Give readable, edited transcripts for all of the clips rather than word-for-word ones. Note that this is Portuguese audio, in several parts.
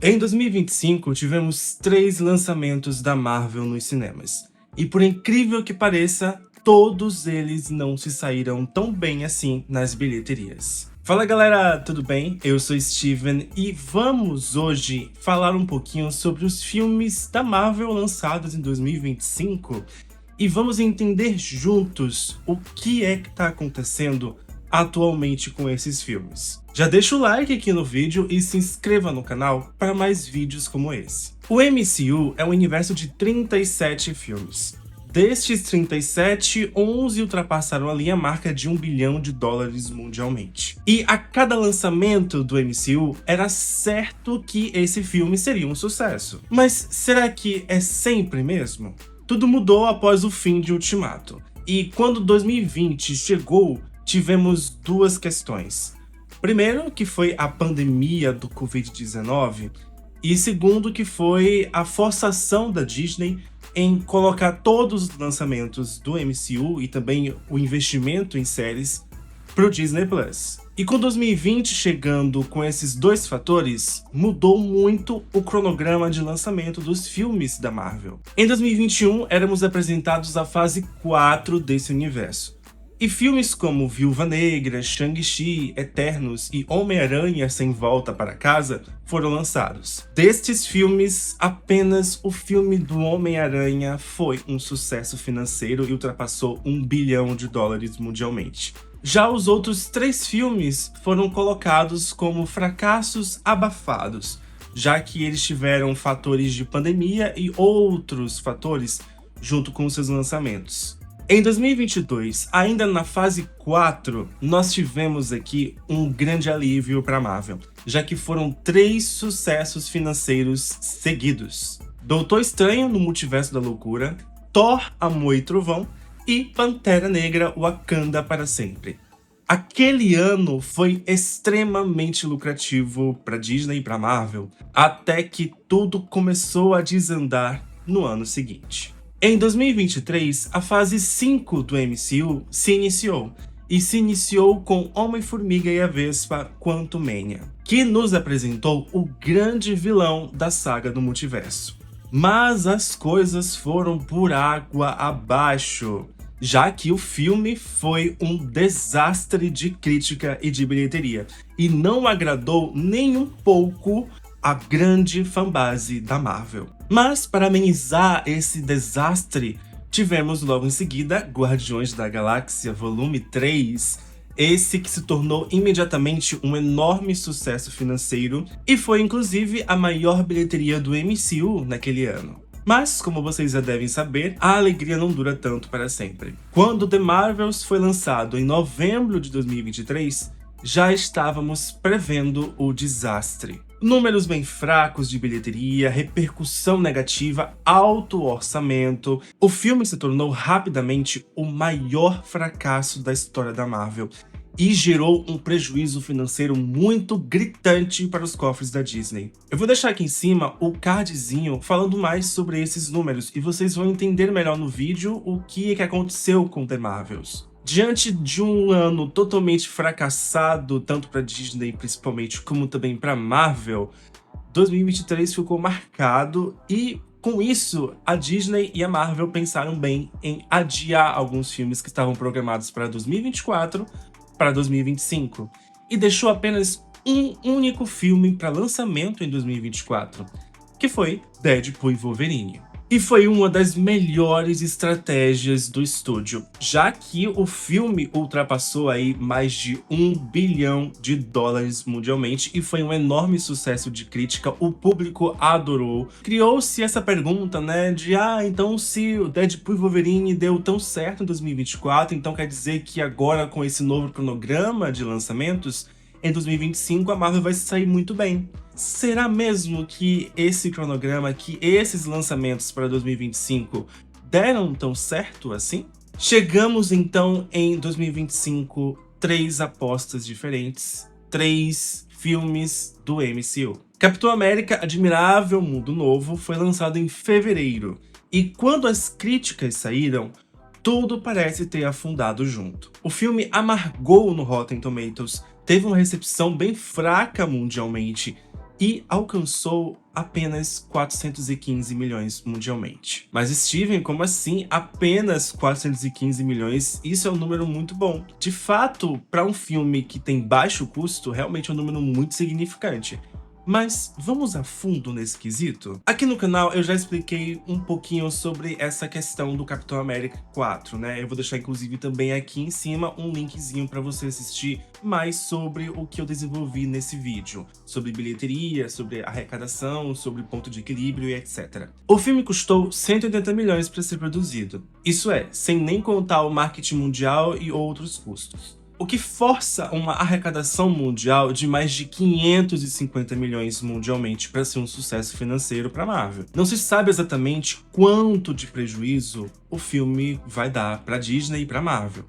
Em 2025, tivemos 3 lançamentos da Marvel nos cinemas. E por incrível que pareça, todos eles não se saíram tão bem assim nas bilheterias. Fala galera, tudo bem? Eu sou Steven e vamos hoje falar um pouquinho sobre os filmes da Marvel lançados em 2025 e vamos entender juntos o que é que tá acontecendo atualmente com esses filmes. Já deixa o like aqui no vídeo e se inscreva no canal para mais vídeos como esse. O MCU é um universo de 37 filmes. Destes 37, 11 ultrapassaram ali a marca de $1 bilhão mundialmente. E a cada lançamento do MCU, era certo que esse filme seria um sucesso. Mas será que é sempre mesmo? Tudo mudou após o fim de Ultimato. E quando 2020 chegou, tivemos duas questões. Primeiro, que foi a pandemia do Covid-19, e segundo, que foi a forçação da Disney em colocar todos os lançamentos do MCU e também o investimento em séries para o Disney Plus. E com 2020 chegando com esses dois fatores, mudou muito o cronograma de lançamento dos filmes da Marvel. Em 2021, éramos apresentados à fase 4 desse universo. E filmes como Viúva Negra, Shang-Chi, Eternos e Homem-Aranha Sem Volta para Casa foram lançados. Destes filmes, apenas o filme do Homem-Aranha foi um sucesso financeiro e ultrapassou $1 bilhão mundialmente. Já os outros 3 filmes foram colocados como fracassos abafados, já que eles tiveram fatores de pandemia e outros fatores junto com seus lançamentos. Em 2022, ainda na fase 4, nós tivemos aqui um grande alívio para a Marvel, já que foram 3 sucessos financeiros seguidos: Doutor Estranho no Multiverso da Loucura, Thor, Amor e Trovão e Pantera Negra Wakanda para Sempre. Aquele ano foi extremamente lucrativo para Disney e para Marvel, até que tudo começou a desandar no ano seguinte. Em 2023, a fase 5 do MCU se iniciou com Homem-Formiga e a Vespa Quantumania, que nos apresentou o grande vilão da saga do multiverso. Mas as coisas foram por água abaixo, já que o filme foi um desastre de crítica e de bilheteria, e não agradou nem um pouco a grande fanbase da Marvel. Mas, para amenizar esse desastre, tivemos logo em seguida Guardiões da Galáxia Volume 3, esse que se tornou imediatamente um enorme sucesso financeiro e foi inclusive a maior bilheteria do MCU naquele ano. Mas, como vocês já devem saber, a alegria não dura tanto para sempre. Quando The Marvels foi lançado em novembro de 2023, já estávamos prevendo o desastre. Números bem fracos de bilheteria, repercussão negativa, alto orçamento. O filme se tornou rapidamente o maior fracasso da história da Marvel e gerou um prejuízo financeiro muito gritante para os cofres da Disney. Eu vou deixar aqui em cima o cardzinho falando mais sobre esses números e vocês vão entender melhor no vídeo o que aconteceu com The Marvels. Diante de um ano totalmente fracassado, tanto para Disney principalmente, como também para Marvel, 2023 ficou marcado e, com isso, a Disney e a Marvel pensaram bem em adiar alguns filmes que estavam programados para 2024 para 2025 e deixou apenas um único filme para lançamento em 2024, que foi Deadpool e Wolverine. E foi uma das melhores estratégias do estúdio, já que o filme ultrapassou aí mais de $1 bilhão mundialmente e foi um enorme sucesso de crítica, o público adorou. Criou-se essa pergunta, né, de então se o Deadpool e Wolverine deu tão certo em 2024, então quer dizer que agora com esse novo cronograma de lançamentos, em 2025 a Marvel vai sair muito bem. Será mesmo que esse cronograma, que esses lançamentos para 2025 deram tão certo assim? Chegamos então em 2025, 3 apostas diferentes, 3 filmes do MCU. Capitão América Admirável Mundo Novo foi lançado em fevereiro, e quando as críticas saíram, tudo parece ter afundado junto. O filme amargou no Rotten Tomatoes, teve uma recepção bem fraca mundialmente, e alcançou apenas 415 milhões mundialmente. Mas Steven, como assim apenas 415 milhões? Isso é um número muito bom. De fato, para um filme que tem baixo custo, realmente é um número muito significante. Mas vamos a fundo nesse quesito? Aqui no canal eu já expliquei um pouquinho sobre essa questão do Capitão América 4, né? Eu vou deixar inclusive também aqui em cima um linkzinho para você assistir mais sobre o que eu desenvolvi nesse vídeo. Sobre bilheteria, sobre arrecadação, sobre ponto de equilíbrio e etc. O filme custou 180 milhões para ser produzido. Isso é, sem nem contar o marketing mundial e outros custos. O que força uma arrecadação mundial de mais de 550 milhões mundialmente para ser um sucesso financeiro para a Marvel. Não se sabe exatamente quanto de prejuízo o filme vai dar para a Disney e para a Marvel,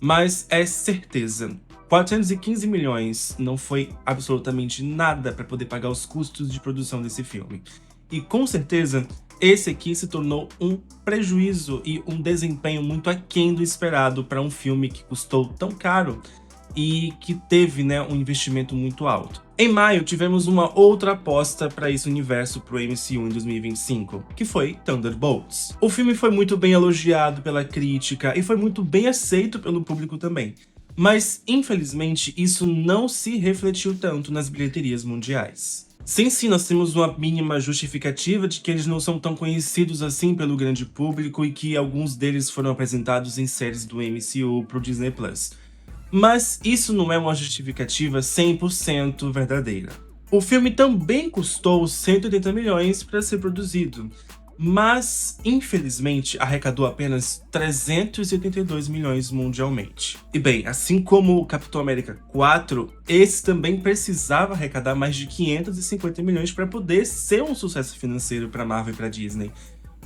mas é certeza. 415 milhões não foi absolutamente nada para poder pagar os custos de produção desse filme. E com certeza, esse aqui se tornou um prejuízo e um desempenho muito aquém do esperado para um filme que custou tão caro e que teve, né, um investimento muito alto. Em maio, tivemos uma outra aposta para esse universo pro MCU em 2025, que foi Thunderbolts. O filme foi muito bem elogiado pela crítica e foi muito bem aceito pelo público também. Mas, infelizmente, isso não se refletiu tanto nas bilheterias mundiais. Sim, nós temos uma mínima justificativa de que eles não são tão conhecidos assim pelo grande público e que alguns deles foram apresentados em séries do MCU pro Disney+. Mas isso não é uma justificativa 100% verdadeira. O filme também custou 180 milhões para ser produzido, mas, infelizmente, arrecadou apenas 382 milhões mundialmente. E bem, assim como o Capitão América 4, esse também precisava arrecadar mais de 550 milhões para poder ser um sucesso financeiro para Marvel e para Disney.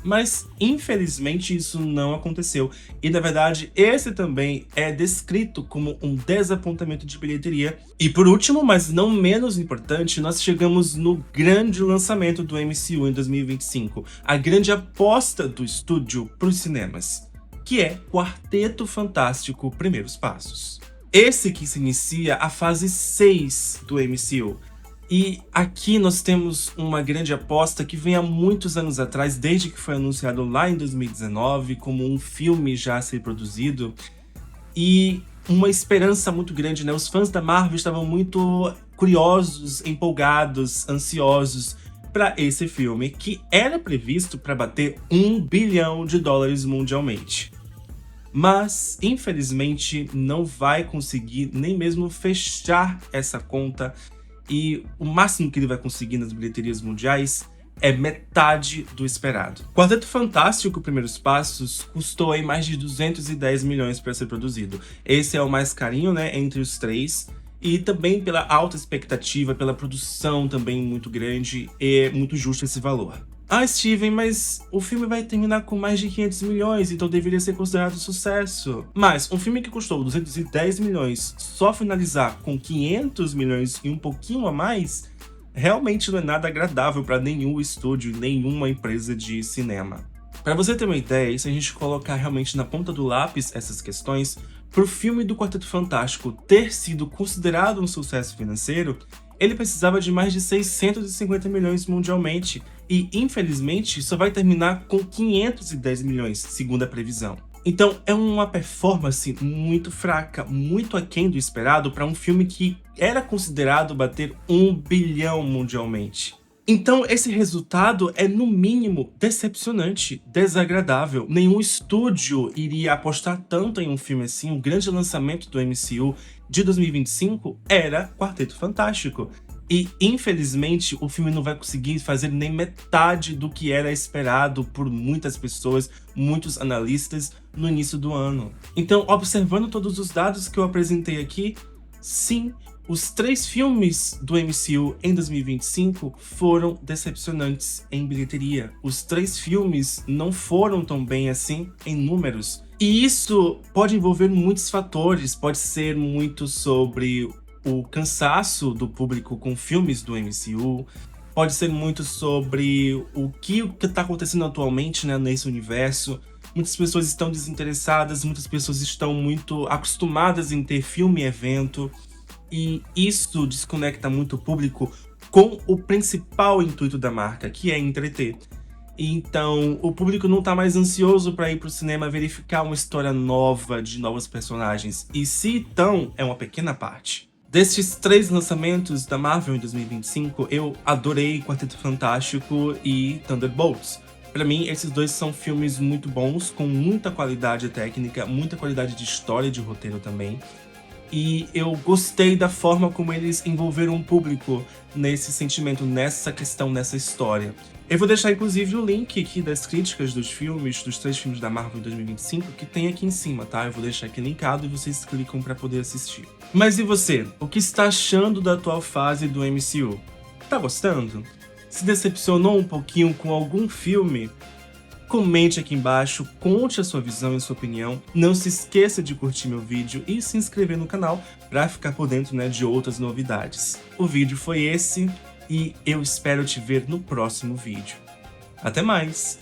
Mas, infelizmente, isso não aconteceu. E, na verdade, esse também é descrito como um desapontamento de bilheteria. E, por último, mas não menos importante, nós chegamos no grande lançamento do MCU em 2025. A grande aposta do estúdio para os cinemas, que é Quarteto Fantástico Primeiros Passos. Esse que se inicia a fase 6 do MCU. E aqui nós temos uma grande aposta que vem há muitos anos atrás, desde que foi anunciado lá em 2019, como um filme já a ser produzido. E uma esperança muito grande, né? Os fãs da Marvel estavam muito curiosos, empolgados, ansiosos para esse filme, que era previsto para bater $1 bilhão mundialmente. Mas, infelizmente, não vai conseguir nem mesmo fechar essa conta. E o máximo que ele vai conseguir nas bilheterias mundiais é metade do esperado. Quarteto Fantástico Primeiros Passos custou aí mais de 210 milhões para ser produzido. Esse é o mais carinho, né, entre os três. E também pela alta expectativa, pela produção também muito grande, é muito justo esse valor. Ah, Steven, mas o filme vai terminar com mais de 500 milhões, então deveria ser considerado sucesso. Mas um filme que custou 210 milhões só finalizar com 500 milhões e um pouquinho a mais, realmente não é nada agradável para nenhum estúdio, nenhuma empresa de cinema. Para você ter uma ideia, se a gente colocar realmente na ponta do lápis essas questões, para o filme do Quarteto Fantástico ter sido considerado um sucesso financeiro, ele precisava de mais de 650 milhões mundialmente e, infelizmente, só vai terminar com 510 milhões, segundo a previsão. Então, é uma performance muito fraca, muito aquém do esperado para um filme que era considerado bater $1 bilhão mundialmente. Então, esse resultado é, no mínimo, decepcionante, desagradável. Nenhum estúdio iria apostar tanto em um filme assim. O grande lançamento do MCU de 2025 era Quarteto Fantástico. E, infelizmente, o filme não vai conseguir fazer nem metade do que era esperado por muitas pessoas, muitos analistas, no início do ano. Então, observando todos os dados que eu apresentei aqui, sim, os 3 filmes do MCU em 2025 foram decepcionantes em bilheteria. Os 3 filmes não foram tão bem assim em números. E isso pode envolver muitos fatores, pode ser muito sobre o cansaço do público com filmes do MCU, pode ser muito sobre o que está acontecendo atualmente, né, nesse universo. Muitas pessoas estão desinteressadas, muitas pessoas estão muito acostumadas em ter filme e evento. E isso desconecta muito o público com o principal intuito da marca, que é entreter. Então, o público não tá mais ansioso para ir pro cinema verificar uma história nova de novos personagens. E se então, é uma pequena parte. Destes 3 lançamentos da Marvel em 2025, eu adorei Quarteto Fantástico e Thunderbolts. Pra mim, esses 2 são filmes muito bons, com muita qualidade técnica, muita qualidade de história e de roteiro também. E eu gostei da forma como eles envolveram o público nesse sentimento, nessa questão, nessa história. Eu vou deixar inclusive o link aqui das críticas dos filmes, dos 3 filmes da Marvel em 2025, que tem aqui em cima, tá? Eu vou deixar aqui linkado e vocês clicam pra poder assistir. Mas e você? O que está achando da atual fase do MCU? Tá gostando? Se decepcionou um pouquinho com algum filme? Comente aqui embaixo, conte a sua visão e a sua opinião. Não se esqueça de curtir meu vídeo e se inscrever no canal para ficar por dentro, né, de outras novidades. O vídeo foi esse e eu espero te ver no próximo vídeo. Até mais!